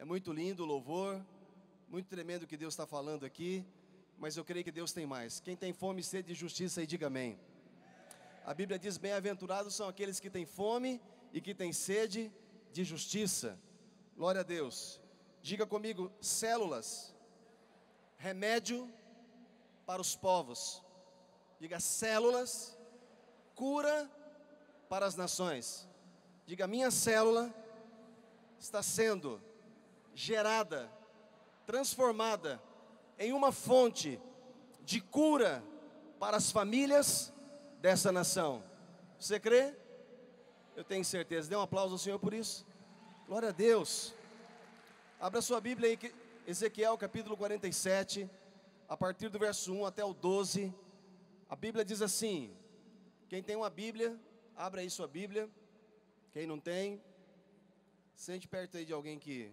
É muito lindo o louvor, muito tremendo o que Deus está falando aqui, mas eu creio que Deus tem mais. Quem tem fome e sede de justiça aí, diga amém. A Bíblia diz: bem-aventurados são aqueles que têm fome e que têm sede de justiça. Glória a Deus. Diga comigo: células, remédio para os povos. Diga: células, cura para as nações. Diga: minha célula está sendo gerada, transformada em uma fonte de cura para as famílias dessa nação. Você crê? Eu tenho certeza. Dê um aplauso ao Senhor por isso. Glória a Deus. Abra sua Bíblia aí, Ezequiel capítulo 47, a partir do verso 1 até o 12. A Bíblia diz assim: quem tem uma Bíblia, abra aí sua Bíblia. Quem não tem, sente perto aí de alguém que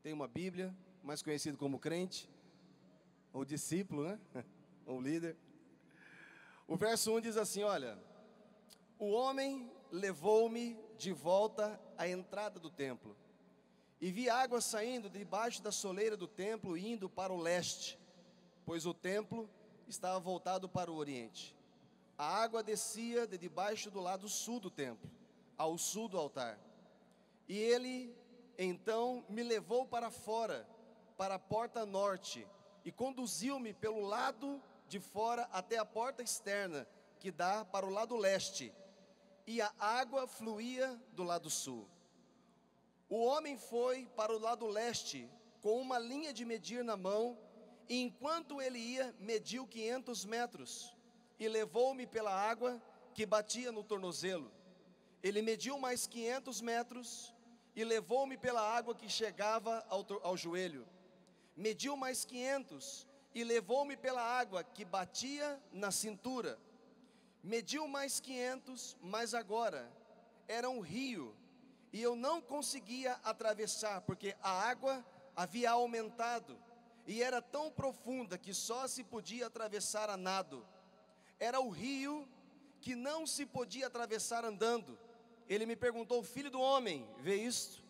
tem uma Bíblia, mais conhecido como crente, ou discípulo, né? Ou líder. O verso 1 diz assim: olha, o homem levou-me de volta à entrada do templo, e vi água saindo debaixo da soleira do templo, indo para o leste, pois o templo estava voltado para o oriente. A água descia de debaixo do lado sul do templo, ao sul do altar. E ele então me levou para fora, para a porta norte, e conduziu-me pelo lado de fora até a porta externa, que dá para o lado leste, e a água fluía do lado sul. O homem foi para o lado leste, com uma linha de medir na mão, e enquanto ele ia, mediu 500 metros, e levou-me pela água que batia no tornozelo. Ele mediu mais 500 metros, e levou-me pela água que chegava ao joelho. Mediu mais 500, e levou-me pela água que batia na cintura. Mediu mais 500, mas agora era um rio, e eu não conseguia atravessar, porque a água havia aumentado, e era tão profunda que só se podia atravessar a nado. Era o rio que não se podia atravessar andando. Ele me perguntou: filho do homem, vê isto?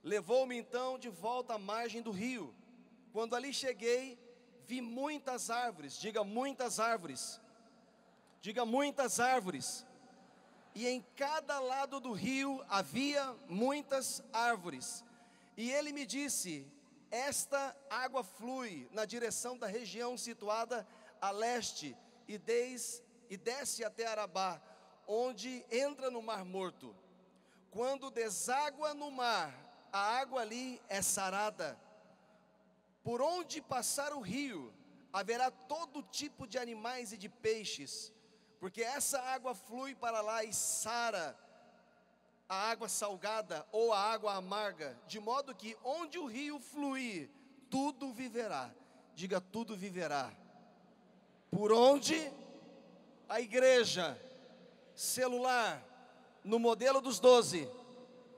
Levou-me então de volta à margem do rio. Quando ali cheguei, vi muitas árvores. Diga: muitas árvores. Diga: muitas árvores. E em cada lado do rio havia muitas árvores. E ele me disse: esta água flui na direção da região situada a leste e desce até Arabá, onde entra no Mar Morto. Quando deságua no mar, a água ali é sarada. Por onde passar o rio, haverá todo tipo de animais e de peixes, porque essa água flui para lá e sara a água salgada ou a água amarga, de modo que onde o rio fluir, tudo viverá. Diga: tudo viverá. Por onde a igreja celular, no modelo dos 12,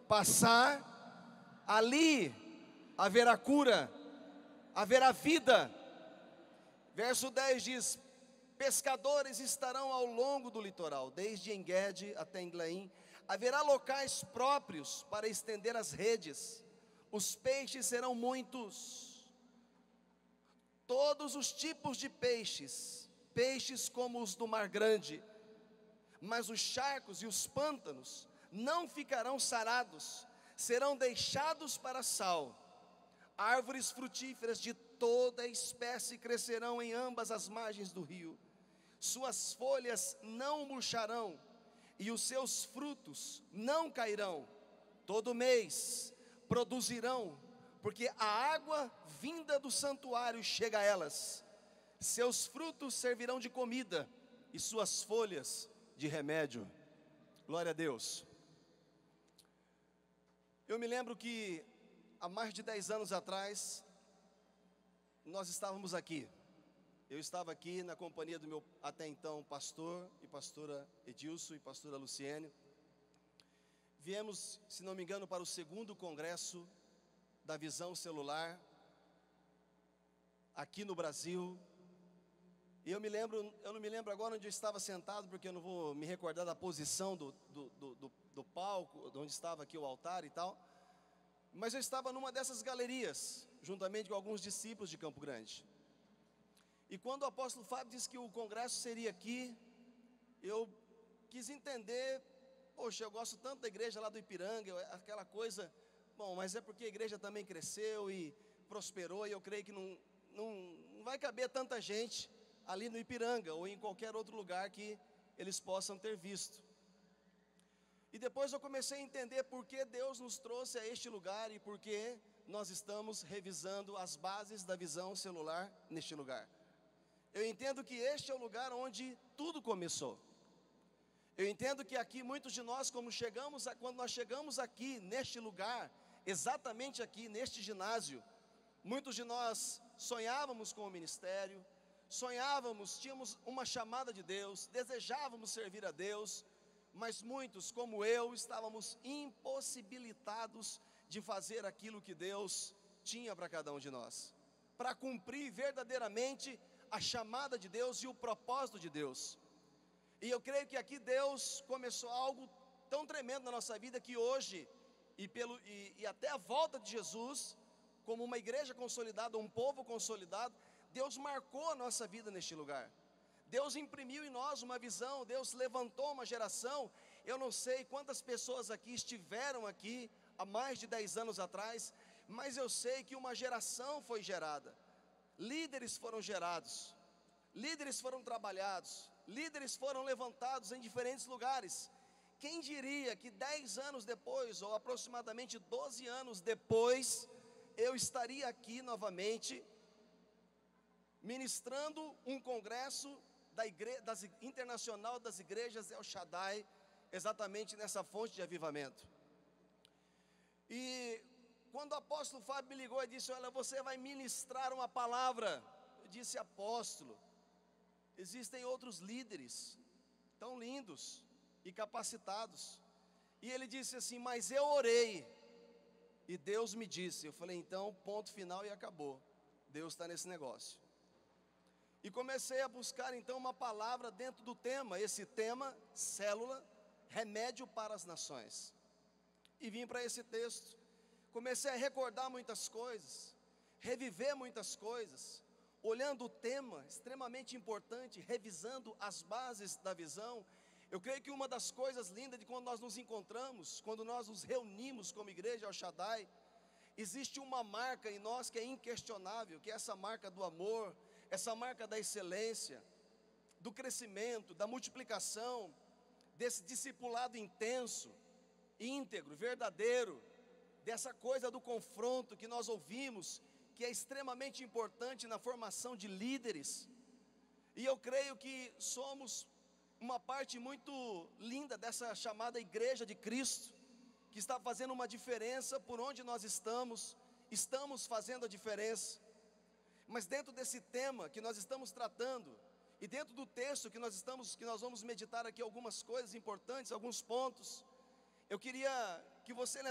passar, ali haverá cura, haverá vida. Verso 10 diz: pescadores estarão ao longo do litoral, desde En-Gedi até Englaim. Haverá locais próprios para estender as redes. Os peixes serão muitos, todos os tipos de peixes, peixes como os do Mar Grande. Mas os charcos e os pântanos não ficarão sarados, serão deixados para sal. Árvores frutíferas de toda espécie crescerão em ambas as margens do rio. Suas folhas não murcharão, e os seus frutos não cairão. Todo mês produzirão, porque a água vinda do santuário chega a elas. Seus frutos servirão de comida, e suas folhas de remédio. Glória a Deus. Eu me lembro que há mais de 10 anos atrás, nós estávamos aqui. Eu estava aqui na companhia do meu até então pastor e pastora Edilson e pastora Luciene. Viemos, se não me engano, para o 2º congresso da visão celular aqui no Brasil. E eu não me lembro agora onde eu estava sentado, porque eu não vou me recordar da posição do palco, de onde estava aqui o altar e tal. Mas eu estava numa dessas galerias, juntamente com alguns discípulos de Campo Grande. E quando o apóstolo Fábio disse que o congresso seria aqui, eu quis entender, poxa, eu gosto tanto da igreja lá do Ipiranga, aquela coisa, bom, mas é porque a igreja também cresceu e prosperou, e eu creio que não vai caber tanta gente ali no Ipiranga, ou em qualquer outro lugar que eles possam ter visto. E depois eu comecei a entender por que Deus nos trouxe a este lugar e por que nós estamos revisando as bases da visão celular neste lugar. Eu entendo que este é o lugar onde tudo começou. Eu entendo que aqui muitos de nós, quando nós chegamos aqui neste lugar, exatamente aqui neste ginásio, muitos de nós sonhávamos com o ministério, tínhamos uma chamada de Deus, desejávamos servir a Deus, mas muitos, como eu, estávamos impossibilitados de fazer aquilo que Deus tinha para cada um de nós, para cumprir verdadeiramente a chamada de Deus e o propósito de Deus. E eu creio que aqui Deus começou algo tão tremendo na nossa vida, que hoje, e até a volta de Jesus, como uma igreja consolidada, um povo consolidado, Deus marcou a nossa vida neste lugar. Deus imprimiu em nós uma visão, Deus levantou uma geração. Eu não sei quantas pessoas aqui estiveram aqui há mais de 10 anos atrás, mas eu sei que uma geração foi gerada, líderes foram gerados, líderes foram trabalhados, líderes foram levantados em diferentes lugares. Quem diria que 10 anos depois, ou aproximadamente 12 anos depois, eu estaria aqui novamente, ministrando um congresso internacional das igrejas El Shaddai, exatamente nessa fonte de avivamento. E quando o apóstolo Fábio me ligou e disse: olha, você vai ministrar uma palavra, eu disse: apóstolo, existem outros líderes tão lindos e capacitados. E ele disse assim: mas eu orei e Deus me disse. Eu falei: então ponto final e acabou, Deus está nesse negócio. E comecei a buscar então uma palavra dentro do tema, esse tema, célula, remédio para as nações. E vim para esse texto, comecei a recordar muitas coisas, reviver muitas coisas, olhando o tema extremamente importante, revisando as bases da visão. Eu creio que uma das coisas lindas de quando nós nos encontramos, quando nós nos reunimos como igreja El Shaddai, existe uma marca em nós que é inquestionável, que é essa marca do amor, essa marca da excelência, do crescimento, da multiplicação, desse discipulado intenso, íntegro, verdadeiro, dessa coisa do confronto que nós ouvimos, que é extremamente importante na formação de líderes. E eu creio que somos uma parte muito linda dessa chamada Igreja de Cristo, que está fazendo uma diferença por onde nós estamos fazendo a diferença. Mas dentro desse tema que nós estamos tratando, e dentro do texto que nós vamos meditar aqui algumas coisas importantes, alguns pontos, eu queria que você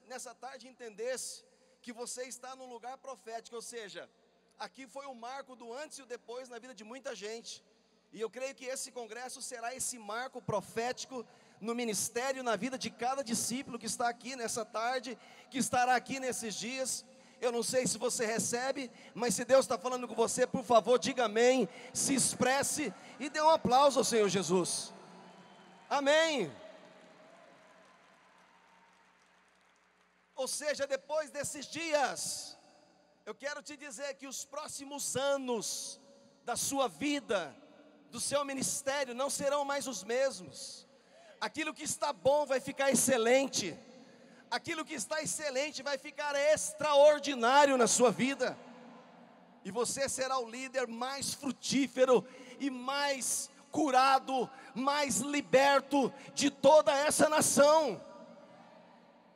nessa tarde entendesse que você está num lugar profético, ou seja, aqui foi o marco do antes e o depois na vida de muita gente. E eu creio que esse congresso será esse marco profético no ministério, na vida de cada discípulo que está aqui nessa tarde, que estará aqui nesses dias. Eu não sei se você recebe, mas se Deus está falando com você, por favor, diga amém, se expresse e dê um aplauso ao Senhor Jesus. Amém. Ou seja, depois desses dias, eu quero te dizer que os próximos anos da sua vida, do seu ministério, não serão mais os mesmos. Aquilo que está bom vai ficar excelente. Aquilo que está excelente vai ficar extraordinário na sua vida. E você será o líder mais frutífero e mais curado, mais liberto de toda essa nação.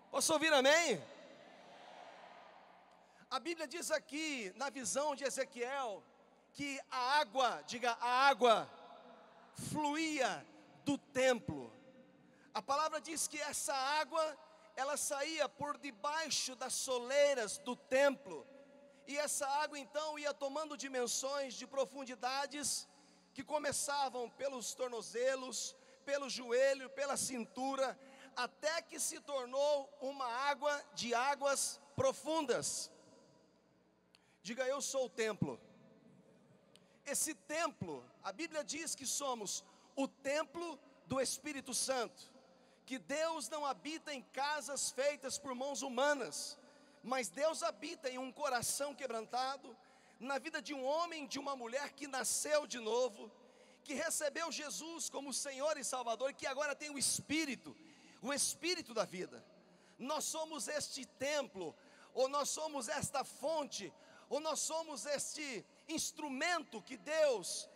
Posso ouvir amém? A Bíblia diz aqui, na visão de Ezequiel, que a água, diga a água, fluía do templo. A palavra diz que essa água, ela saía por debaixo das soleiras do templo, e essa água então ia tomando dimensões de profundidades que começavam pelos tornozelos, pelo joelho, pela cintura, até que se tornou uma água de águas profundas. Diga: eu sou o templo. Esse templo, a Bíblia diz que somos o templo do Espírito Santo, que Deus não habita em casas feitas por mãos humanas, mas Deus habita em um coração quebrantado, na vida de um homem e de uma mulher que nasceu de novo, que recebeu Jesus como Senhor e Salvador, que agora tem o Espírito da vida. Nós somos este templo, ou nós somos esta fonte, ou nós somos este instrumento que Deus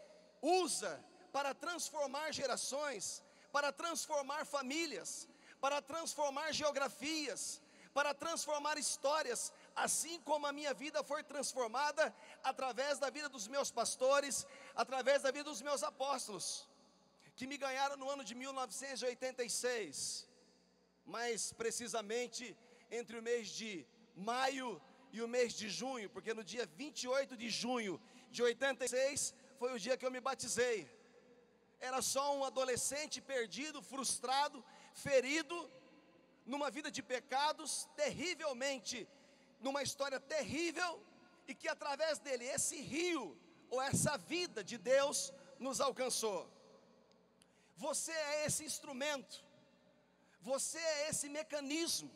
usa para transformar gerações, para transformar famílias, para transformar geografias, para transformar histórias, assim como a minha vida foi transformada através da vida dos meus pastores, através da vida dos meus apóstolos, que me ganharam no ano de 1986, mais precisamente entre o mês de maio e o mês de junho, porque no dia 28 de junho de 86 foi o dia que eu me batizei. Era só um adolescente perdido, frustrado, ferido, numa vida de pecados, terrivelmente, numa história terrível, e que através dele, esse rio, ou essa vida de Deus, nos alcançou. Você é esse instrumento, você é esse mecanismo.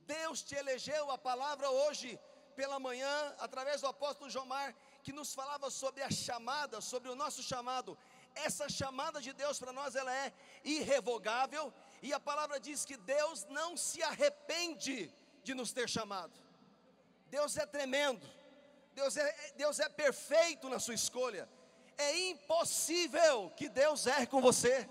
Deus te elegeu. A palavra hoje pela manhã, através do apóstolo Jomar, que nos falava sobre a chamada, sobre o nosso chamado. Essa chamada de Deus para nós, ela é irrevogável, e a palavra diz que Deus não se arrepende de nos ter chamado. Deus é tremendo, Deus é perfeito na sua escolha. É impossível que Deus erre com você.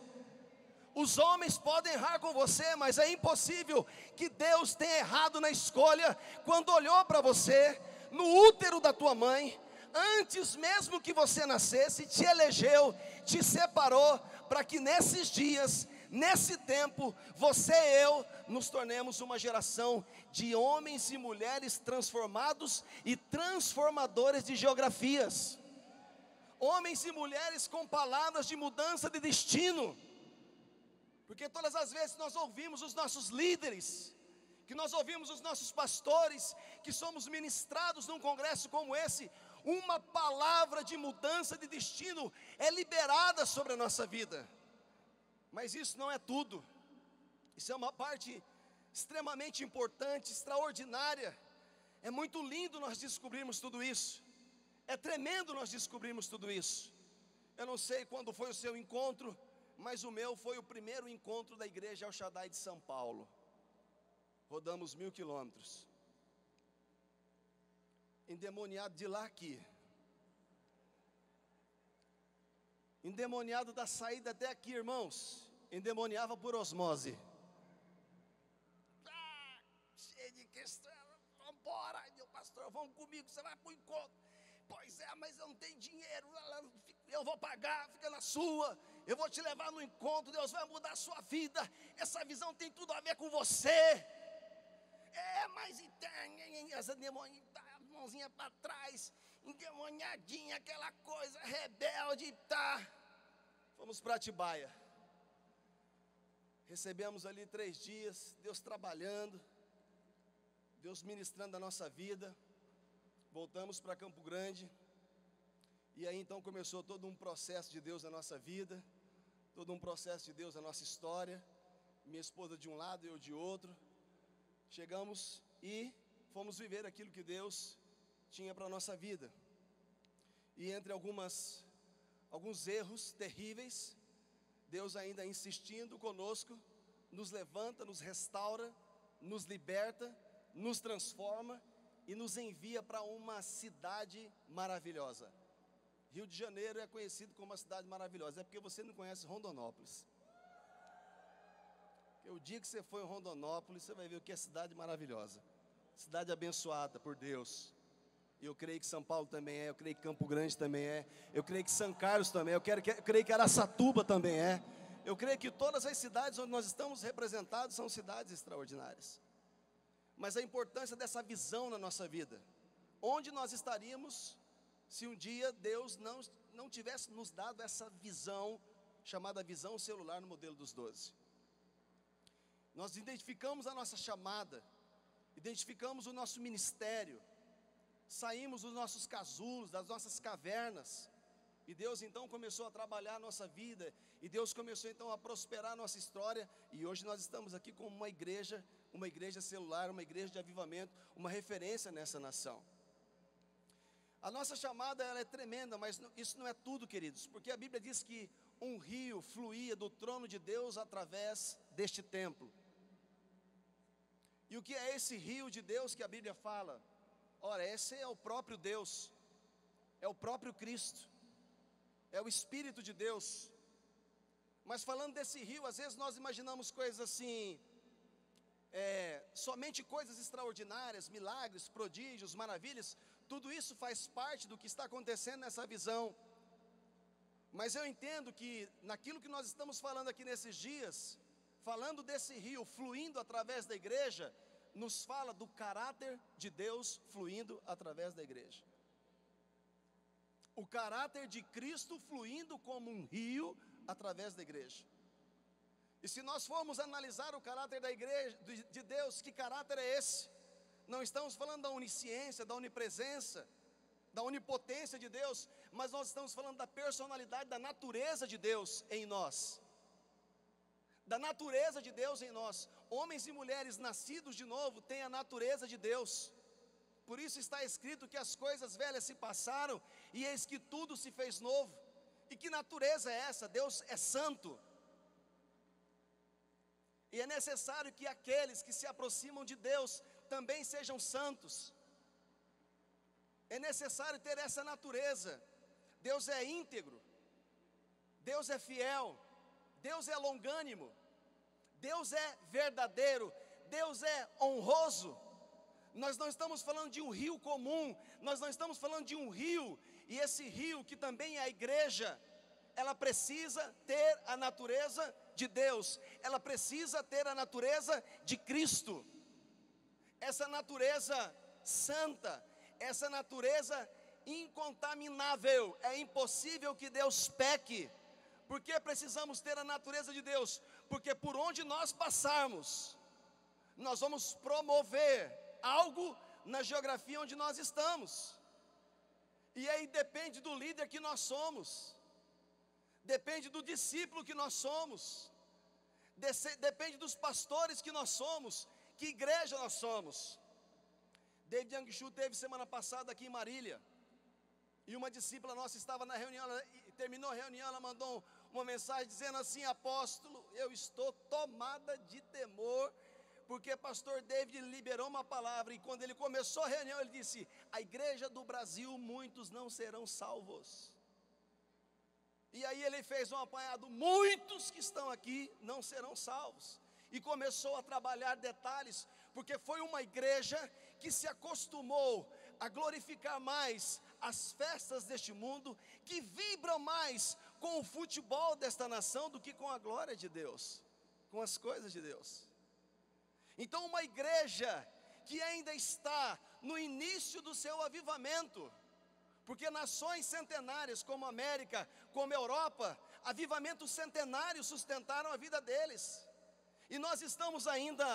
Os homens podem errar com você, mas é impossível que Deus tenha errado na escolha, quando olhou para você, no útero da tua mãe, antes mesmo que você nascesse, te elegeu, te separou, para que nesses dias, nesse tempo, você e eu, nos tornemos uma geração de homens e mulheres transformados e transformadores de geografias. Homens e mulheres com palavras de mudança de destino. Porque todas as vezes que nós ouvimos os nossos líderes, que nós ouvimos os nossos pastores, que somos ministrados num congresso como esse, uma palavra de mudança de destino é liberada sobre a nossa vida. Mas isso não é tudo. Isso é uma parte extremamente importante, extraordinária. É muito lindo nós descobrirmos tudo isso. É tremendo nós descobrirmos tudo isso. Eu não sei quando foi o seu encontro, mas o meu foi o primeiro encontro da igreja El Shaddai de São Paulo. Rodamos 1000 quilômetros, endemoniado de lá aqui, endemoniado da saída até aqui, irmãos, endemoniava por osmose. Cheio de questão, vamos embora, meu pastor, vamos comigo, você vai para o encontro. Pois é, mas eu não tenho dinheiro, eu vou pagar, fica na sua, eu vou te levar no encontro, Deus vai mudar a sua vida, essa visão tem tudo a ver com você. Mas essa mãozinha para trás, endemoniadinha, aquela coisa, rebelde, tá. Fomos para Atibaia, recebemos ali 3 dias, Deus trabalhando, Deus ministrando a nossa vida. Voltamos para Campo Grande, e aí então começou todo um processo de Deus na nossa vida, todo um processo de Deus na nossa história, minha esposa de um lado e eu de outro. Chegamos e fomos viver aquilo que Deus tinha para a nossa vida, e entre alguns erros terríveis, Deus ainda insistindo conosco, nos levanta, nos restaura, nos liberta, nos transforma, e nos envia para uma cidade maravilhosa. Rio de Janeiro é conhecido como uma cidade maravilhosa, é porque você não conhece Rondonópolis. Porque o dia que você for em Rondonópolis, você vai ver o que é cidade maravilhosa, cidade abençoada por Deus. E eu creio que São Paulo também é, eu creio que Campo Grande também é, eu creio que São Carlos também é, eu creio que Araçatuba também é. Eu creio que todas as cidades onde nós estamos representados são cidades extraordinárias. Mas a importância dessa visão na nossa vida, onde nós estaríamos se um dia Deus não tivesse nos dado essa visão, chamada visão celular no modelo dos 12. nós identificamos a nossa chamada, identificamos o nosso ministério, saímos dos nossos casulos, das nossas cavernas, e Deus então começou a trabalhar a nossa vida, e Deus começou então a prosperar a nossa história, e hoje nós estamos aqui como uma igreja celular, uma igreja de avivamento, uma referência nessa nação. A nossa chamada, ela é tremenda, mas isso não é tudo, queridos, porque a Bíblia diz que um rio fluía do trono de Deus através deste templo. E o que é esse rio de Deus que a Bíblia fala? Ora, esse é o próprio Deus, é o próprio Cristo, é o Espírito de Deus. Mas falando desse rio, às vezes nós imaginamos coisas assim, somente coisas extraordinárias, milagres, prodígios, maravilhas. Tudo isso faz parte do que está acontecendo nessa visão. Mas eu entendo que naquilo que nós estamos falando aqui nesses dias, falando desse rio fluindo através da igreja, nos fala do caráter de Deus fluindo através da igreja. O caráter de Cristo fluindo como um rio através da igreja. E se nós formos analisar o caráter da igreja, de Deus, que caráter é esse? Não estamos falando da onisciência, da onipresença, da onipotência de Deus, mas nós estamos falando da personalidade, da natureza de Deus em nós. Da natureza de Deus em nós. Homens e mulheres nascidos de novo têm a natureza de Deus. Por isso está escrito que as coisas velhas se passaram e eis que tudo se fez novo. E que natureza é essa? Deus é santo. E é necessário que aqueles que se aproximam de Deus também sejam santos. É necessário ter essa natureza. Deus é íntegro, Deus é fiel, Deus é longânimo, Deus é verdadeiro, Deus é honroso. Nós não estamos falando de um rio comum, nós não estamos falando de um rio, e esse rio que também é a igreja, ela precisa ter a natureza de Deus, ela precisa ter a natureza de Cristo, essa natureza santa, essa natureza incontaminável. É impossível que Deus peque. Por que precisamos ter a natureza de Deus? Porque por onde nós passarmos, nós vamos promover algo na geografia onde nós estamos. E aí depende do líder que nós somos, depende do discípulo que nós somos, depende dos pastores que nós somos, que igreja nós somos. David Yang Shu teve semana passada aqui em Marília, e uma discípula nossa estava na reunião, terminou a reunião, ela mandou uma mensagem dizendo assim: apóstolo, eu estou tomada de temor, porque pastor David liberou uma palavra, e quando ele começou a reunião, ele disse: a igreja do Brasil, muitos não serão salvos. E aí ele fez um apanhado: muitos que estão aqui não serão salvos. E começou a trabalhar detalhes, porque foi uma igreja que se acostumou a glorificar mais as festas deste mundo, que vibram mais com o futebol desta nação do que com a glória de Deus, com as coisas de Deus. Então uma igreja que ainda está no início do seu avivamento, porque nações centenárias como a América, como a Europa, avivamentos centenários sustentaram a vida deles. E nós estamos ainda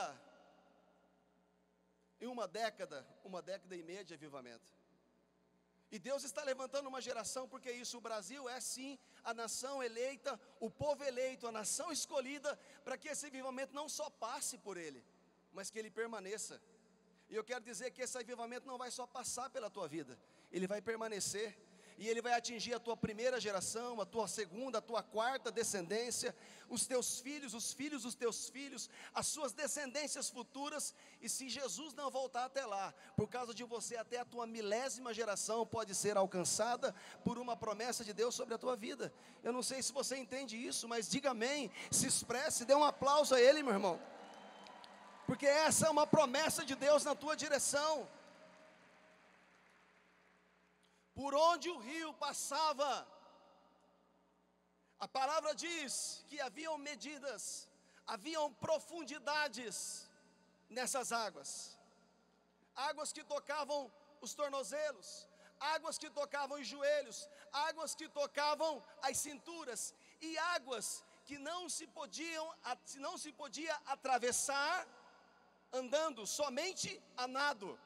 em uma década e meia de avivamento. E Deus está levantando uma geração, porque isso, o Brasil é sim a nação eleita, o povo eleito, a nação escolhida, para que esse avivamento não só passe por ele, mas que ele permaneça. E eu quero dizer que esse avivamento não vai só passar pela tua vida, ele vai permanecer. E ele vai atingir a tua primeira geração, a tua segunda, a tua quarta descendência, os teus filhos, os filhos dos teus filhos, as suas descendências futuras. E se Jesus não voltar até lá, por causa de você, até a tua milésima geração pode ser alcançada por uma promessa de Deus sobre a tua vida. Eu não sei se você entende isso, mas diga amém, se expresse, dê um aplauso a Ele, meu irmão, porque essa é uma promessa de Deus na tua direção. Por onde o rio passava, a palavra diz que haviam medidas, haviam profundidades nessas águas. Águas que tocavam os tornozelos, águas que tocavam os joelhos, águas que tocavam as cinturas, e águas que não se podia atravessar andando, somente a nado.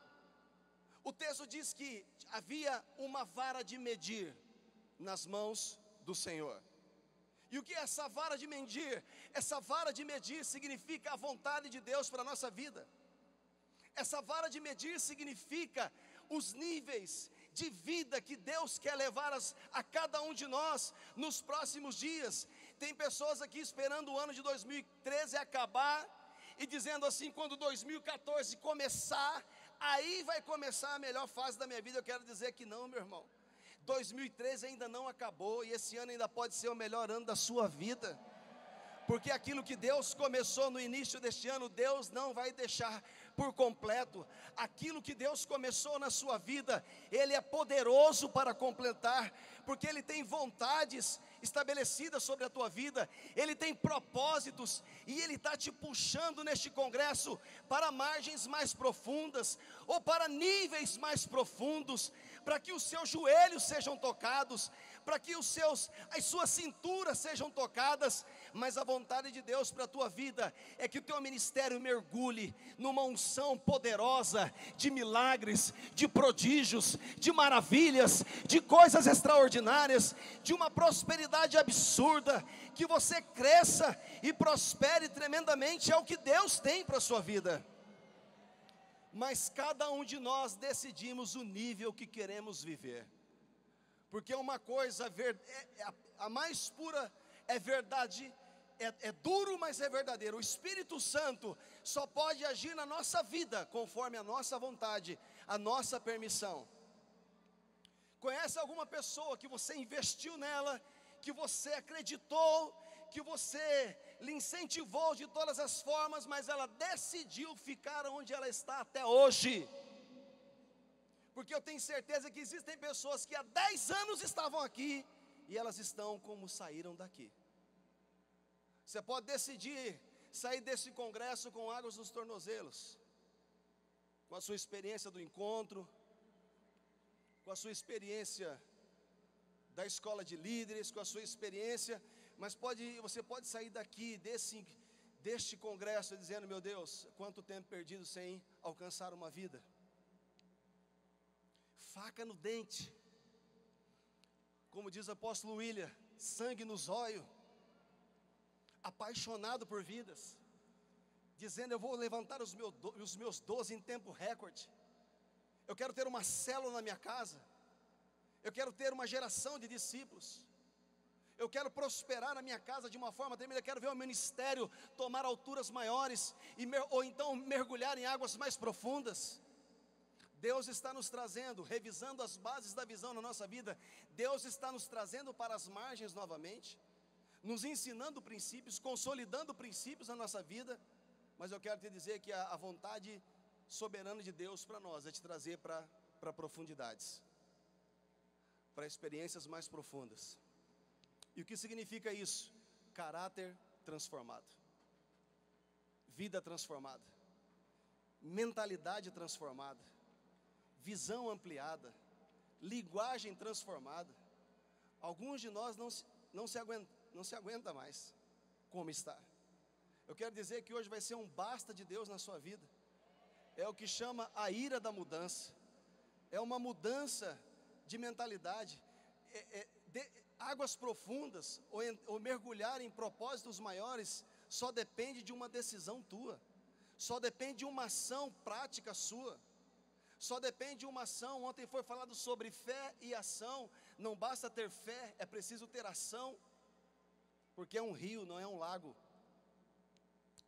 O texto diz que havia uma vara de medir nas mãos do Senhor. E o que é essa vara de medir? Essa vara de medir significa a vontade de Deus para a nossa vida. Essa vara de medir significa os níveis de vida que Deus quer levar a cada um de nós nos próximos dias. Tem pessoas aqui esperando o ano de 2013 acabar e dizendo assim: quando 2014 começar, aí vai começar a melhor fase da minha vida. Eu quero dizer que não, meu irmão. 2013 ainda não acabou e esse ano ainda pode ser o melhor ano da sua vida. Porque aquilo que Deus começou no início deste ano, Deus não vai deixar por completo. Aquilo que Deus começou na sua vida, Ele é poderoso para completar, porque Ele tem vontades estabelecidas sobre a tua vida, Ele tem propósitos, e Ele está te puxando neste congresso para margens mais profundas, ou para níveis mais profundos, para que os seus joelhos sejam tocados, para que as suas cinturas sejam tocadas. Mas a vontade de Deus para a tua vida é que o teu ministério mergulhe numa unção poderosa de milagres, de prodígios, de maravilhas, de coisas extraordinárias, de uma prosperidade absurda, que você cresça e prospere tremendamente. É o que Deus tem para a sua vida. Mas cada um de nós decidimos o nível que queremos viver. Porque uma coisa, a mais pura é verdade, é duro, mas é verdadeiro. O Espírito Santo só pode agir na nossa vida conforme a nossa vontade, a nossa permissão. Conhece alguma pessoa que você investiu nela, que você acreditou, que você lhe incentivou de todas as formas, mas ela decidiu ficar onde ela está até hoje? Porque eu tenho certeza que existem pessoas que há 10 anos estavam aqui e elas estão como saíram daqui. Você pode decidir sair desse congresso com águas nos tornozelos, com a sua experiência do encontro, com a sua experiência da escola de líderes, com a sua experiência, mas você pode sair daqui deste congresso dizendo: meu Deus, quanto tempo perdido sem alcançar uma vida. Faca no dente, como diz o apóstolo William, sangue nos olhos, apaixonado por vidas, dizendo: eu vou levantar os meus 12 em tempo recorde. Eu quero ter uma célula na minha casa, eu quero ter uma geração de discípulos, eu quero prosperar na minha casa de uma forma tremenda. Eu quero ver o ministério tomar alturas maiores, ou então mergulhar em águas mais profundas. Deus está nos trazendo, revisando as bases da visão na nossa vida. Deus está nos trazendo para as margens novamente, nos ensinando princípios, consolidando princípios na nossa vida. Mas eu quero te dizer que a vontade soberana de Deus para nós é te trazer para profundidades, para experiências mais profundas. E o que significa isso? Caráter transformado, vida transformada, mentalidade transformada, visão ampliada, linguagem transformada. Alguns de nós não se aguenta mais como está. Eu quero dizer que hoje vai ser um basta de Deus na sua vida. É o que chama a ira da mudança. É uma mudança de mentalidade. Águas profundas ou mergulhar em propósitos maiores só depende de uma decisão tua. Só depende de uma ação prática sua. Só depende de uma ação. Ontem foi falado sobre fé e ação. Não basta ter fé, é preciso ter ação. Porque é um rio, não é um lago.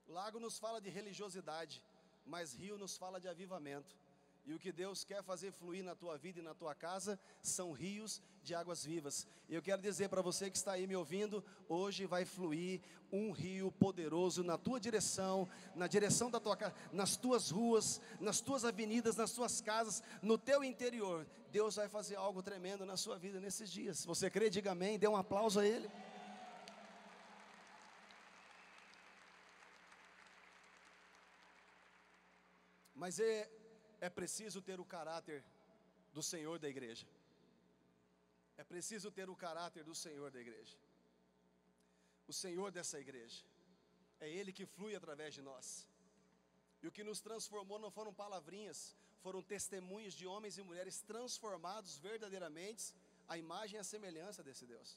Lago nos fala de religiosidade, mas rio nos fala de avivamento. E o que Deus quer fazer fluir na tua vida e na tua casa são rios de águas vivas. E eu quero dizer para você que está aí me ouvindo, hoje vai fluir um rio poderoso na tua direção, na direção da tua casa, nas tuas ruas, nas tuas avenidas, nas tuas casas, no teu interior. Deus vai fazer algo tremendo na sua vida nesses dias. Se você crê, diga amém, dê um aplauso a Ele. Mas é preciso ter o caráter do Senhor da igreja. É preciso ter o caráter do Senhor da igreja. o Senhor dessa igreja. É Ele que flui através de nós. E o que nos transformou não foram palavrinhas, foram testemunhos de homens e mulheres transformados verdadeiramente à imagem e à semelhança desse Deus.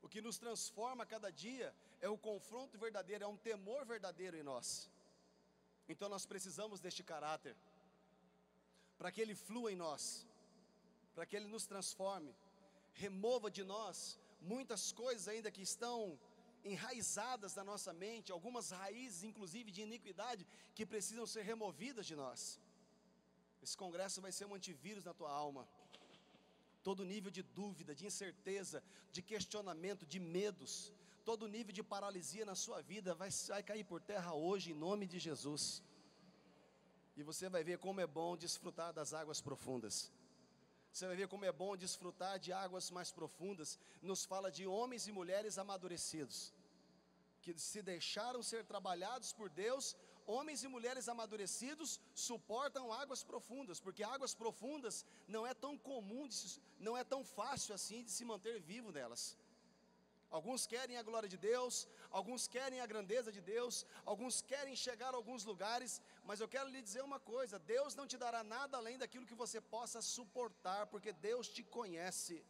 O que nos transforma a cada dia é o confronto verdadeiro, é um temor verdadeiro em nós. Então nós precisamos deste caráter, para que Ele flua em nós, para que Ele nos transforme, remova de nós muitas coisas ainda que estão enraizadas na nossa mente, algumas raízes inclusive de iniquidade que precisam ser removidas de nós. Esse congresso vai ser um antivírus na tua alma. Todo nível de dúvida, de incerteza, de questionamento, de medos, todo nível de paralisia na sua vida vai cair por terra hoje em nome de Jesus. E você vai ver como é bom desfrutar das águas profundas. Você vai ver como é bom desfrutar de águas mais profundas. Nos fala de homens e mulheres amadurecidos, que se deixaram ser trabalhados por Deus. Homens e mulheres amadurecidos suportam águas profundas, porque águas profundas não é tão comum, não é tão fácil assim de se manter vivo nelas. Alguns querem a glória de Deus, alguns querem a grandeza de Deus, alguns querem chegar a alguns lugares, mas eu quero lhe dizer uma coisa: Deus não te dará nada além daquilo que você possa suportar, porque Deus te conhece.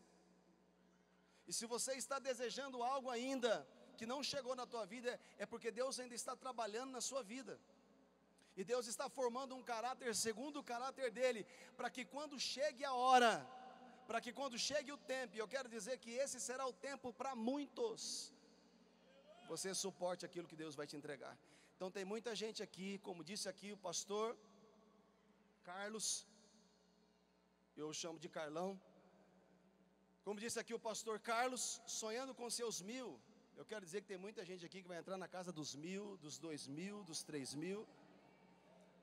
E se você está desejando algo ainda que não chegou na tua vida, é porque Deus ainda está trabalhando na sua vida. E Deus está formando um caráter segundo o caráter dEle, para que quando chegue a hora, para que quando chegue o tempo, e eu quero dizer que esse será o tempo para muitos, você suporte aquilo que Deus vai te entregar. Então tem muita gente aqui, como disse aqui o pastor Carlos, eu chamo de Carlão, como disse aqui o pastor Carlos, sonhando com seus 1000, eu quero dizer que tem muita gente aqui que vai entrar na casa dos 1000, dos 2000, dos 3000,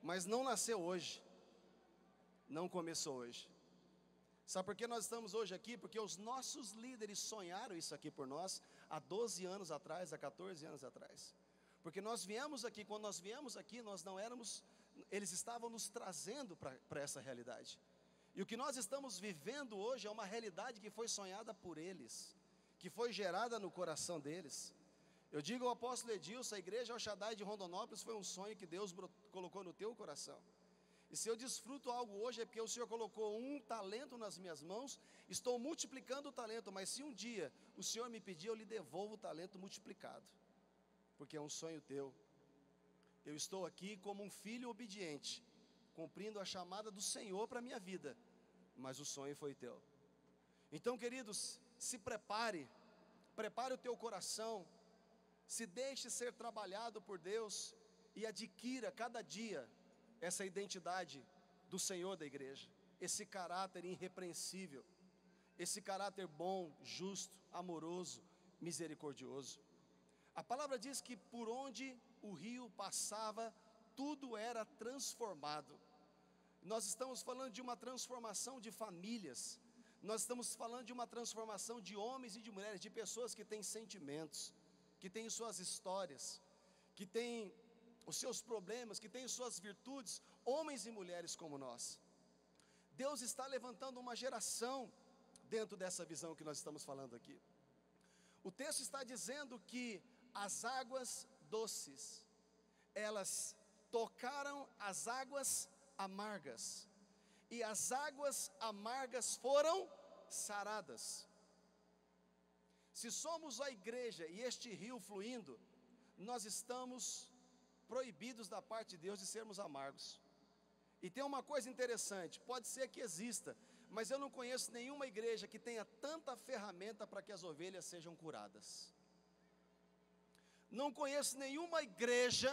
mas não nasceu hoje, não começou hoje. Sabe por que nós estamos hoje aqui? Porque os nossos líderes sonharam isso aqui por nós há 12 anos atrás, há 14 anos atrás. Porque nós viemos aqui, quando nós viemos aqui, nós não éramos, eles estavam nos trazendo para essa realidade. E o que nós estamos vivendo hoje é uma realidade que foi sonhada por eles, que foi gerada no coração deles. Eu digo ao apóstolo Edilson, a igreja El Shaddai de Rondonópolis foi um sonho que Deus colocou no teu coração. E se eu desfruto algo hoje é porque o Senhor colocou um talento nas minhas mãos, estou multiplicando o talento, mas se um dia o Senhor me pedir, eu lhe devolvo o talento multiplicado, porque é um sonho teu. Eu estou aqui como um filho obediente, cumprindo a chamada do Senhor para a minha vida, mas o sonho foi teu. Então, queridos, se prepare o teu coração, se deixe ser trabalhado por Deus e adquira cada dia essa identidade do Senhor da igreja, esse caráter irrepreensível, esse caráter bom, justo, amoroso, misericordioso. A palavra diz que por onde o rio passava, tudo era transformado. Nós estamos falando de uma transformação de famílias, nós estamos falando de uma transformação de homens e de mulheres, de pessoas que têm sentimentos, que têm suas histórias, que têm os seus problemas, que têm suas virtudes, homens e mulheres como nós. Deus está levantando uma geração dentro dessa visão que nós estamos falando aqui. O texto está dizendo que as águas doces, elas tocaram as águas amargas, e as águas amargas foram saradas. Se somos a igreja e este rio fluindo, nós estamos proibidos da parte de Deus de sermos amargos. E tem uma coisa interessante, pode ser que exista, mas eu não conheço nenhuma igreja que tenha tanta ferramenta para que as ovelhas sejam curadas. Não conheço nenhuma igreja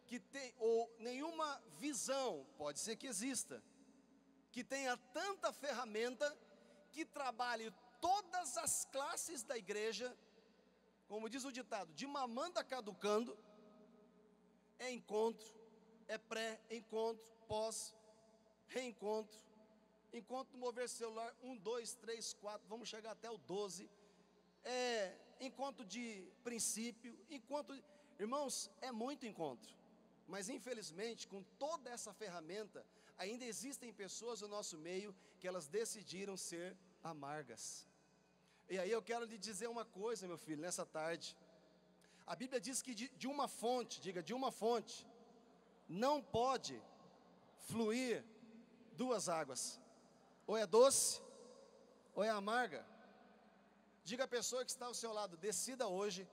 que tem, ou nenhuma visão, pode ser que exista, que tenha tanta ferramenta, que trabalhe todas as classes da igreja, como diz o ditado, de mamanda caducando, é encontro, é pré-encontro, pós, reencontro, encontro no mover celular, 1, 2, 3, 4, vamos chegar até o 12, encontro de princípio, irmãos, é muito encontro, mas infelizmente, com toda essa ferramenta, ainda existem pessoas no nosso meio, que elas decidiram ser amargas, E aí eu quero lhe dizer uma coisa, meu filho, nessa tarde. A Bíblia diz que de uma fonte, diga, de uma fonte, não pode fluir duas águas. Ou é doce, ou é amarga. Diga à pessoa que está ao seu lado, decida hoje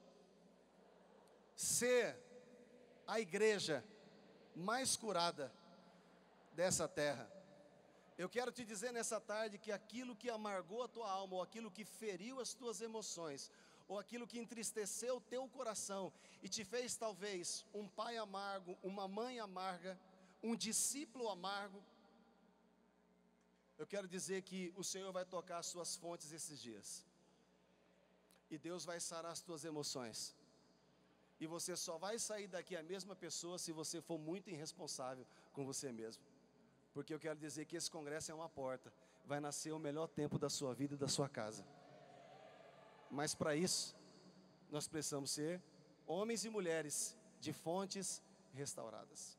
ser a igreja mais curada dessa terra. Eu quero te dizer nessa tarde que aquilo que amargou a tua alma, ou aquilo que feriu as tuas emoções, ou aquilo que entristeceu o teu coração e te fez talvez um pai amargo, uma mãe amarga, um discípulo amargo, eu quero dizer que o Senhor vai tocar as suas fontes esses dias. E Deus vai sarar as tuas emoções. E você só vai sair daqui a mesma pessoa se você for muito irresponsável com você mesmo. Porque eu quero dizer que esse congresso é uma porta. Vai nascer o melhor tempo da sua vida e da sua casa. Mas para isso, nós precisamos ser homens e mulheres de fontes restauradas.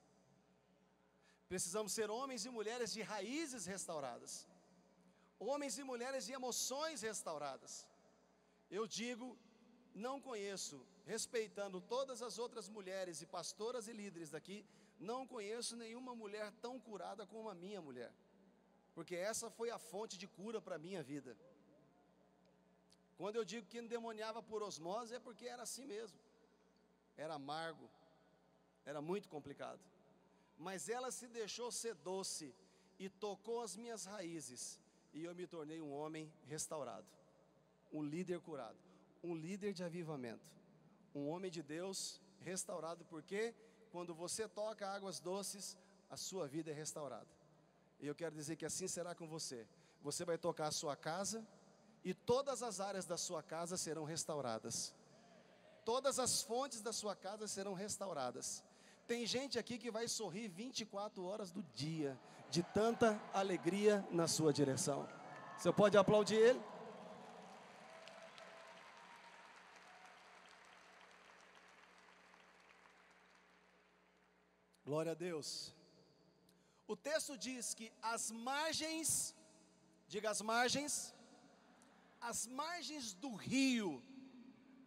Precisamos ser homens e mulheres de raízes restauradas. Homens e mulheres de emoções restauradas. Eu digo, não conheço, respeitando todas as outras mulheres e pastoras e líderes daqui, não conheço nenhuma mulher tão curada como a minha mulher. Porque essa foi a fonte de cura para a minha vida. Quando eu digo que endemoniava por osmose, é porque era assim mesmo. Era amargo, era muito complicado. Mas ela se deixou ser doce e tocou as minhas raízes. E eu me tornei um homem restaurado, um líder curado, um líder de avivamento, um homem de Deus restaurado, porque quando você toca águas doces, a sua vida é restaurada. E eu quero dizer que assim será com você. Você vai tocar a sua casa e todas as áreas da sua casa serão restauradas. Todas as fontes da sua casa serão restauradas. Tem gente aqui que vai sorrir 24 horas do dia, de tanta alegria na sua direção. Você pode aplaudir ele? Glória a Deus. O texto diz que as margens, diga as margens do rio,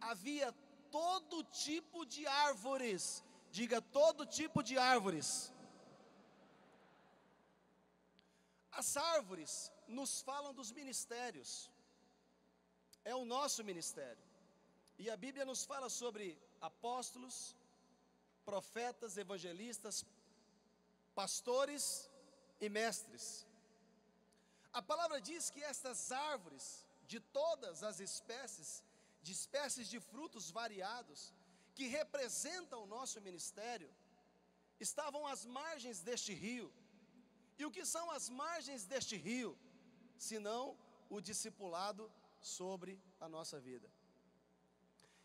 havia todo tipo de árvores, diga todo tipo de árvores. As árvores nos falam dos ministérios, é o nosso ministério, e a Bíblia nos fala sobre apóstolos, profetas, evangelistas, pastores e mestres. A palavra diz que estas árvores, de todas as espécies, de frutos variados, que representam o nosso ministério, estavam às margens deste rio. E o que são as margens deste rio, senão o discipulado sobre a nossa vida?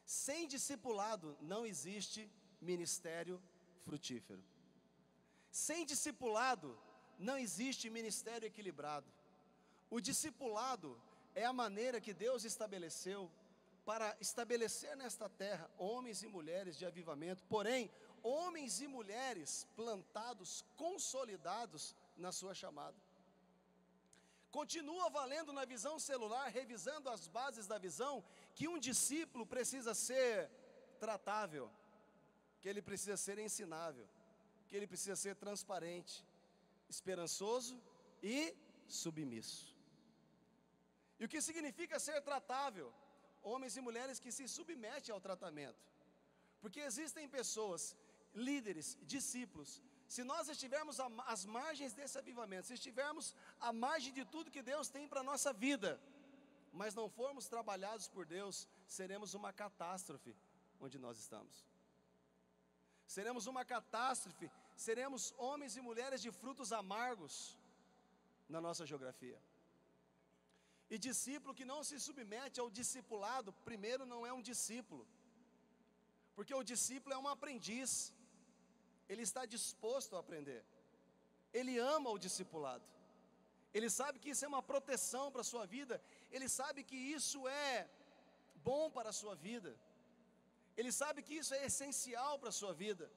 Sem discipulado não existe ministério frutífero. Sem discipulado não existe ministério equilibrado. O discipulado é a maneira que Deus estabeleceu para estabelecer nesta terra homens e mulheres de avivamento, porém, homens e mulheres plantados, consolidados na sua chamada. Continua valendo na visão celular, revisando as bases da visão, que um discípulo precisa ser tratável, que ele precisa ser ensinável, que ele precisa ser transparente, esperançoso e submisso. E o que significa ser tratável? Homens e mulheres que se submetem ao tratamento. Porque existem pessoas, líderes, discípulos, se nós estivermos às margens desse avivamento, se estivermos à margem de tudo que Deus tem para a nossa vida, mas não formos trabalhados por Deus, seremos uma catástrofe onde nós estamos. Seremos uma catástrofe, seremos homens e mulheres de frutos amargos na nossa geografia. E discípulo que não se submete ao discipulado, primeiro não é um discípulo, porque o discípulo é um aprendiz, ele está disposto a aprender, ele ama o discipulado, ele sabe que isso é uma proteção para a sua vida, ele sabe que isso é bom para a sua vida, ele sabe que isso é essencial para a sua vida.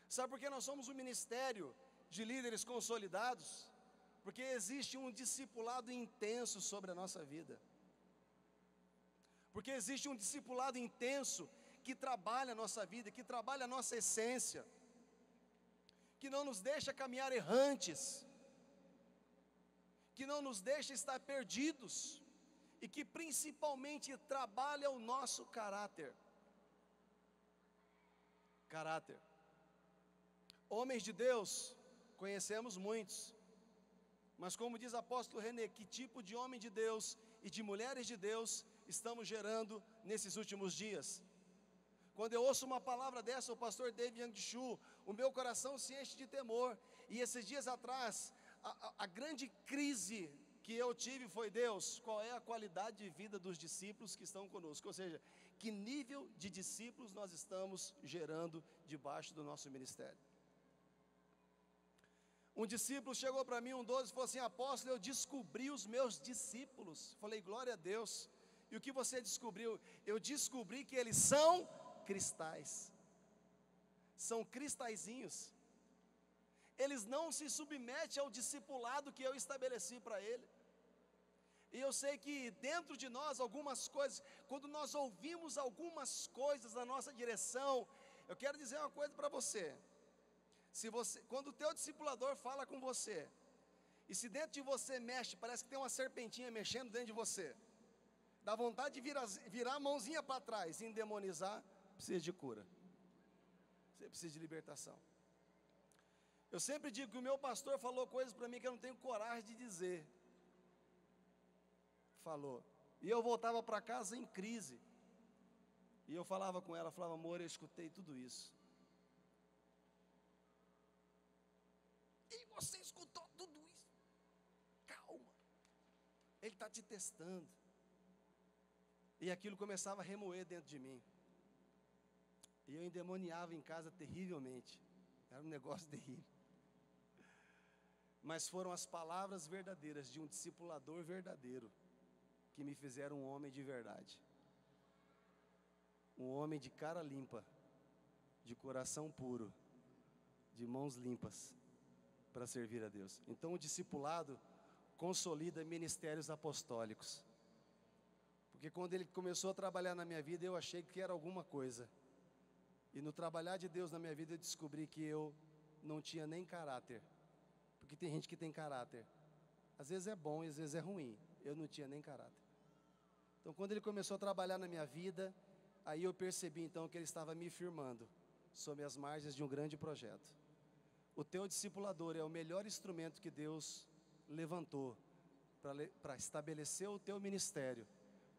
Sabe por que nós somos um ministério de líderes consolidados? Porque existe um discipulado intenso sobre a nossa vida. porque existe um discipulado intenso que trabalha a nossa vida, que trabalha a nossa essência, que não nos deixa caminhar errantes, que não nos deixa estar perdidos, e que principalmente trabalha o nosso caráter. Caráter. Homens de Deus, conhecemos muitos, mas como diz o apóstolo René, que tipo de homem de Deus e de mulheres de Deus estamos gerando nesses últimos dias? Quando eu ouço uma palavra dessa, o pastor David Yang Chu, o meu coração se enche de temor. E esses dias atrás, a grande crise que eu tive foi: Deus, qual é a qualidade de vida dos discípulos que estão conosco? Ou seja, que nível de discípulos nós estamos gerando debaixo do nosso ministério? Um discípulo chegou para mim, um 12, e falou assim: apóstolo, eu descobri os meus discípulos. Falei: glória a Deus. E o que você descobriu? Eu descobri que eles são cristais, são cristalzinhos. Eles não se submetem ao discipulado que eu estabeleci para ele. E eu sei que dentro de nós algumas coisas, quando nós ouvimos algumas coisas na nossa direção, eu quero dizer uma coisa para você. Quando o teu discipulador fala com você, e se dentro de você mexe, parece que tem uma serpentinha mexendo dentro de você, dá vontade de virar a mãozinha para trás e endemonizar, precisa de cura, você precisa de libertação. Eu sempre digo que o meu pastor falou coisas para mim que eu não tenho coragem de dizer. Falou, e eu voltava para casa em crise, e eu falava com ela, falava: amor, eu escutei tudo isso. E você escutou tudo isso? Calma, Ele está te testando. E aquilo começava a remoer dentro de mim, e eu endemoniava em casa terrivelmente, era um negócio terrível. Mas foram as palavras verdadeiras de um discipulador verdadeiro que me fizeram um homem de verdade, um homem de cara limpa, de coração puro, de mãos limpas, para servir a Deus. Então o discipulado consolida ministérios apostólicos, porque quando ele começou a trabalhar na minha vida, eu achei que era alguma coisa, e no trabalhar de Deus na minha vida, eu descobri que eu não tinha nem caráter, porque tem gente que tem caráter, às vezes é bom e às vezes é ruim. Eu não tinha nem caráter. Então quando ele começou a trabalhar na minha vida, aí eu percebi então que ele estava me firmando sob as margens de um grande projeto. O teu discipulador é o melhor instrumento que Deus levantou para estabelecer o teu ministério,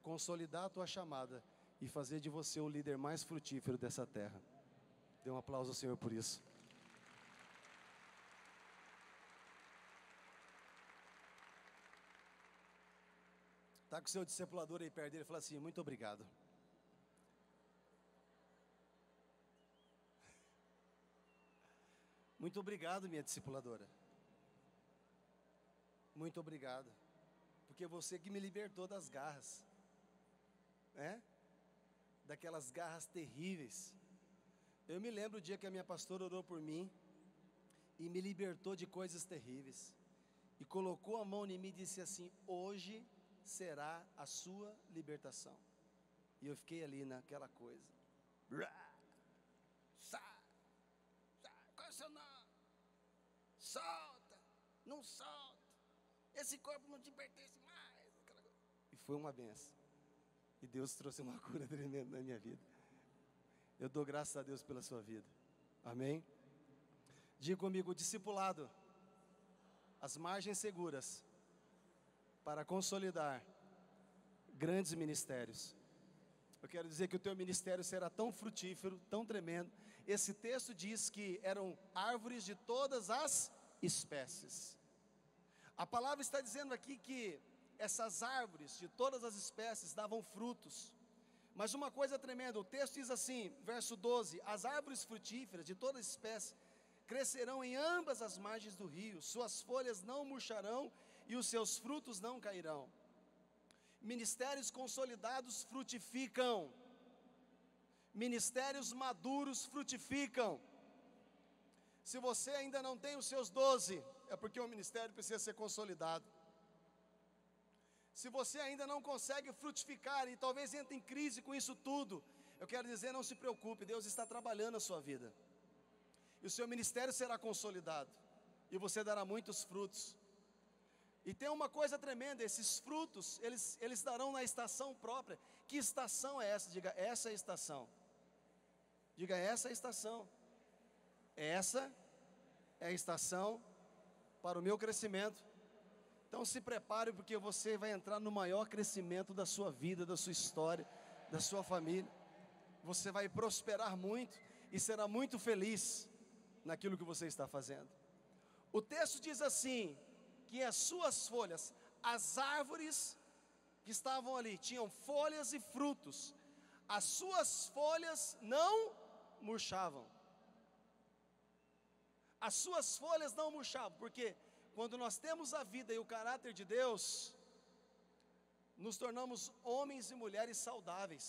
consolidar a tua chamada e fazer de você o líder mais frutífero dessa terra. Dê um aplauso ao Senhor por isso. Está com o seu discipulador aí perto dele e fala assim: muito obrigado. Muito obrigado, minha discipuladora. Muito obrigado, porque você que me libertou das garras, daquelas garras terríveis. Eu me lembro o dia que a minha pastora orou por mim e me libertou de coisas terríveis, e colocou a mão em mim e disse assim: hoje será a sua libertação. E eu fiquei ali naquela coisa. Sai, qual é o seu nome? Solta, não solta, esse corpo não te pertence mais. E foi uma benção, e Deus trouxe uma cura tremenda na minha vida. Eu dou graças a Deus pela sua vida, amém? Diga comigo: discipulado, as margens seguras para consolidar grandes ministérios. Eu quero dizer que o teu ministério será tão frutífero, tão tremendo. Esse texto diz que eram árvores de todas as espécies. A palavra está dizendo aqui que essas árvores de todas as espécies davam frutos. Mas uma coisa tremenda, o texto diz assim, verso 12: as árvores frutíferas de toda espécie crescerão em ambas as margens do rio, suas folhas não murcharão e os seus frutos não cairão. Ministérios consolidados frutificam, ministérios maduros frutificam. Se você ainda não tem os seus 12, é porque o ministério precisa ser consolidado. Se você ainda não consegue frutificar e talvez entre em crise com isso tudo, eu quero dizer, não se preocupe, Deus está trabalhando a sua vida. E o seu ministério será consolidado. E você dará muitos frutos. E tem uma coisa tremenda, esses frutos, eles darão na estação própria. Que estação é essa? Diga, essa é a estação. Diga, essa é a estação. Essa é a estação para o meu crescimento. Então se prepare, porque você vai entrar no maior crescimento da sua vida, da sua história, da sua família. Você vai prosperar muito e será muito feliz naquilo que você está fazendo. O texto diz assim, que as suas folhas, as árvores que estavam ali, tinham folhas e frutos. As suas folhas não murchavam. As suas folhas não murchavam, porque quando nós temos a vida e o caráter de Deus, nos tornamos homens e mulheres saudáveis.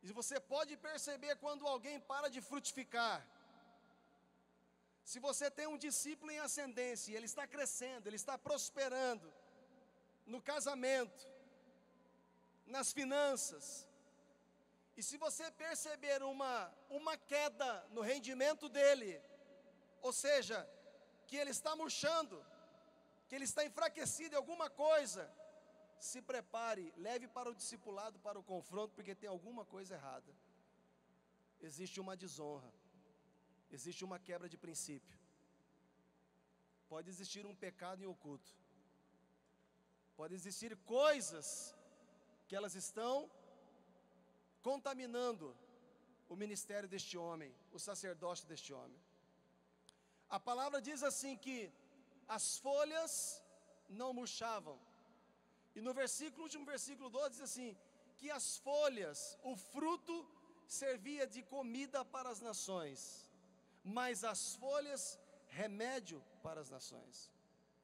E você pode perceber quando alguém para de frutificar. Se você tem um discípulo em ascendência, ele está crescendo, ele está prosperando, no casamento, nas finanças, e se você perceber uma queda no rendimento dele, ou seja, que ele está murchando, que ele está enfraquecido em alguma coisa, se prepare, leve para o discipulado, para o confronto, porque tem alguma coisa errada. Existe uma desonra, existe uma quebra de princípio, pode existir um pecado em oculto, pode existir coisas que elas estão contaminando o ministério deste homem, o sacerdócio deste homem. A palavra diz assim que as folhas não murchavam. E no último versículo 12 diz assim, que as folhas, o fruto servia de comida para as nações, mas as folhas, remédio para as nações.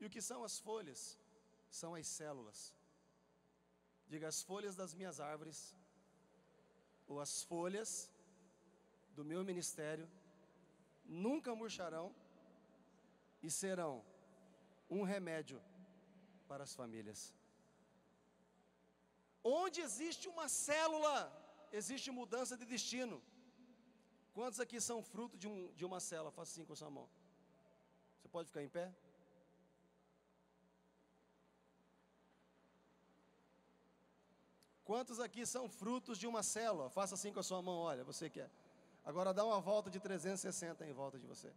E o que são as folhas? São as células. Diga, as folhas das minhas árvores, ou as folhas do meu ministério, nunca murcharão e serão um remédio para as famílias. Onde existe uma célula, existe mudança de destino. Quantos aqui são fruto de uma célula? Faça assim com a sua mão. Você pode ficar em pé? Quantos aqui são frutos de uma célula? Faça assim com a sua mão, olha, você quer. Agora dá uma volta de 360 em volta de você.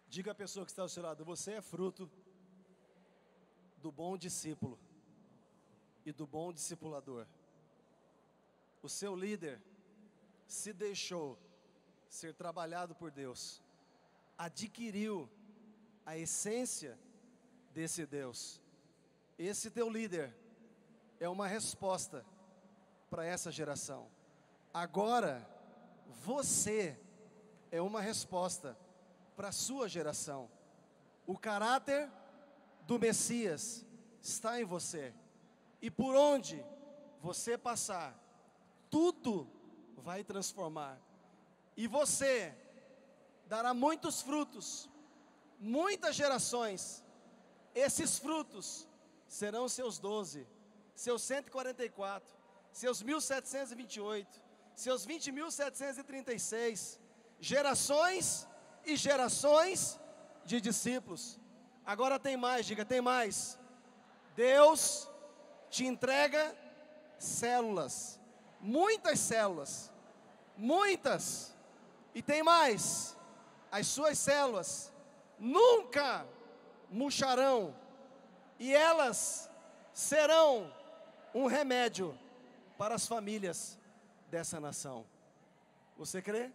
Diga à pessoa que está ao seu lado, você é fruto do bom discípulo e do bom discipulador. O seu líder se deixou ser trabalhado por Deus, adquiriu a essência desse Deus. Esse teu líder é uma resposta para essa geração. Agora, você é uma resposta para a sua geração. O caráter do Messias está em você. E por onde você passar, tudo vai transformar. E você dará muitos frutos, muitas gerações. Esses frutos serão seus 12, seus 144, seus 1728, seus 20.736, gerações e gerações de discípulos. Agora tem mais, diga, tem mais. Deus te entrega células, muitas células, muitas, e tem mais, as suas células nunca murcharão, e elas serão um remédio para as famílias dessa nação. Você crê?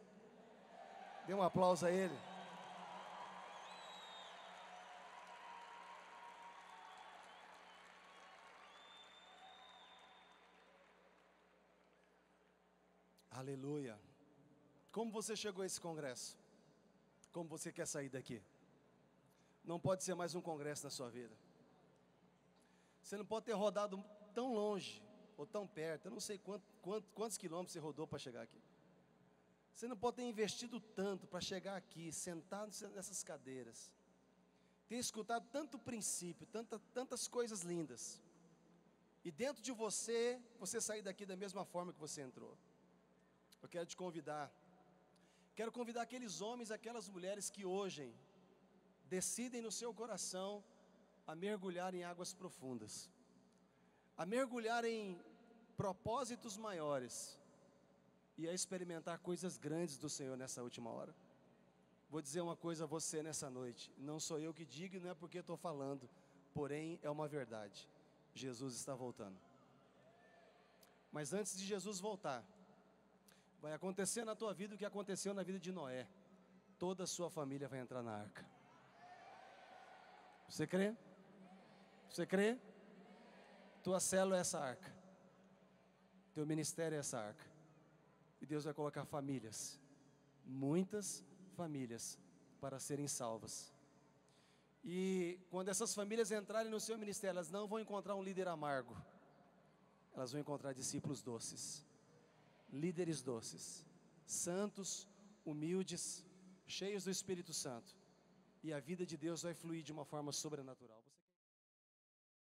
Dê um aplauso a ele. Aleluia. Como você chegou a esse congresso? Como você quer sair daqui? Não pode ser mais um congresso na sua vida. Você não pode ter rodado tão longe ou tão perto. Eu não sei quantos quilômetros você rodou para chegar aqui. Você não pode ter investido tanto para chegar aqui, sentado nessas cadeiras, ter escutado tanto princípio, tantas coisas lindas, e dentro de você sair daqui da mesma forma que você entrou. Eu quero te convidar, quero convidar aqueles homens, aquelas mulheres que hoje decidem no seu coração a mergulhar em águas profundas, a mergulhar em propósitos maiores e a experimentar coisas grandes do Senhor nessa última hora. Vou dizer uma coisa a você nessa noite, não sou eu que digo, não é porque estou falando, porém é uma verdade, Jesus está voltando. Mas antes de Jesus voltar, vai acontecer na tua vida o que aconteceu na vida de Noé, toda a sua família vai entrar na arca. Você crê? Você crê? Tua célula é essa arca, teu ministério é essa arca. E Deus vai colocar famílias, muitas famílias, para serem salvas. E quando essas famílias entrarem no seu ministério, elas não vão encontrar um líder amargo, elas vão encontrar discípulos doces, líderes doces, santos, humildes, cheios do Espírito Santo. E a vida de Deus vai fluir de uma forma sobrenatural.